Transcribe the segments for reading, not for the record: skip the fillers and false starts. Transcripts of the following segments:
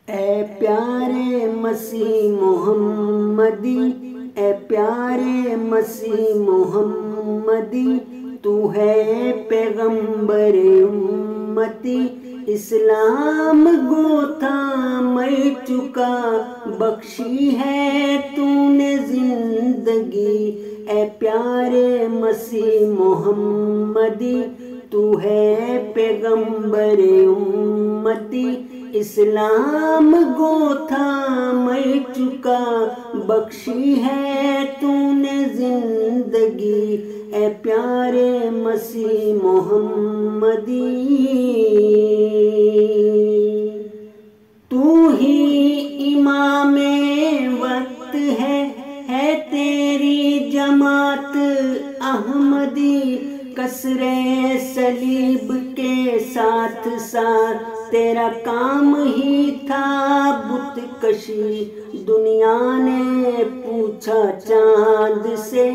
اے پیارے مسیح محمدی، اے پیارے مسیح محمدی، تو ہے پیغمبر امتی، اسلام گو تھام چکا، بخشی ہے تو نے زندگی۔ اے پیارے مسیح محمدی، تو ہے پیغمبر امتی، اسلام گو تھام چکا، بخشی ہے تو نے زندگی۔ اے پیارے مسیح محمدی، تو ہی امام وقت ہے تیری جماعت احمدی، کسر صلیب کے ساتھ ساتھ تیرا کام ہی تھا بت کشی۔ دنیا نے پوچھا چاند سے،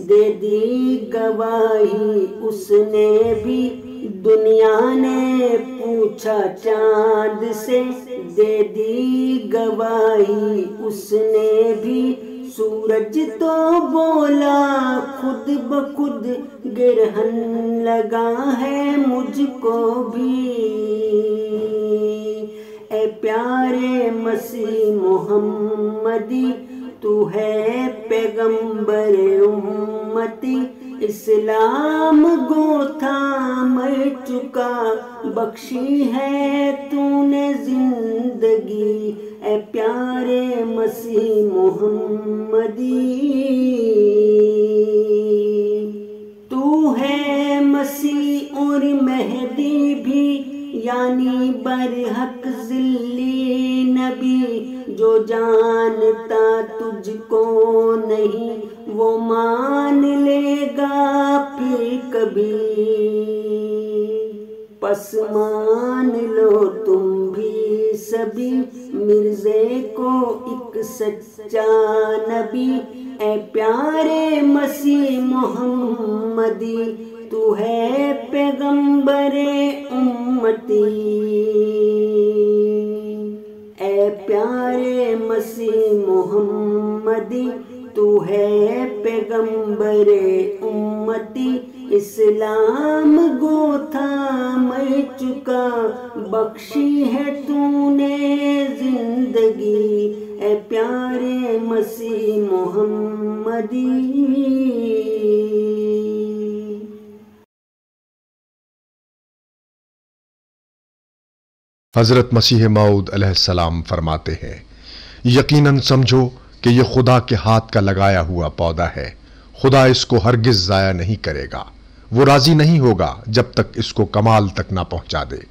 دے دی گواہی اس نے بھی، دنیا نے پوچھا چاند سے، دے دی گواہی اس نے بھی، سورج تو بولا خود بخود، گرہن لگا ہے مجھ کو بھی۔ اے پیارے مسیح محمدی، تو ہے پیغمبر امتی، اسلام گو تھام چکا، بخشی ہے تو نے زندگی۔ اے پیارے مسیح محمدی، تو ہے مسیح اور مہدی بھی، یعنی برحق ذلی نبی، جو جانتا تجھ کو نہیں وہ مان لے گا پھر کبھی، پس مان لو تم بھی سبھی مرزے کو ایک سچا نبی۔ اے پیارے مسیح محمدی، تو ہے پیغمبر امتی، اے پیارے مسیح محمدی، تو ہے پیغمبر امتی، اسلام گو تھام چکا، بخشی ہے تو نے زندگی۔ اے پیارے مسیح محمدی۔ حضرت مسیح موعود علیہ السلام فرماتے ہیں، یقیناً سمجھو کہ یہ خدا کے ہاتھ کا لگایا ہوا پودا ہے، خدا اس کو ہرگز ضائع نہیں کرے گا، وہ راضی نہیں ہوگا جب تک اس کو کمال تک نہ پہنچا دے،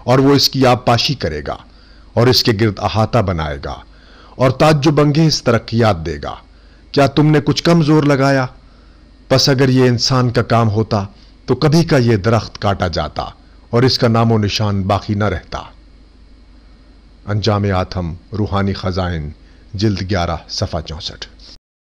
اور وہ اس کی آبپاشی کرے گا اور اس کے گرد احاطہ بنائے گا اور تعجب انگیز ترقیات دے گا۔ کیا تم نے کچھ کم زور لگایا؟ پس اگر یہ انسان کا کام ہوتا تو کبھی کا یہ درخت کاٹا جاتا اور اس کا نام و نشان باقی نہ رہتا۔ انجام آتم، روحانی خزائن، جلد 11 صفحہ 64۔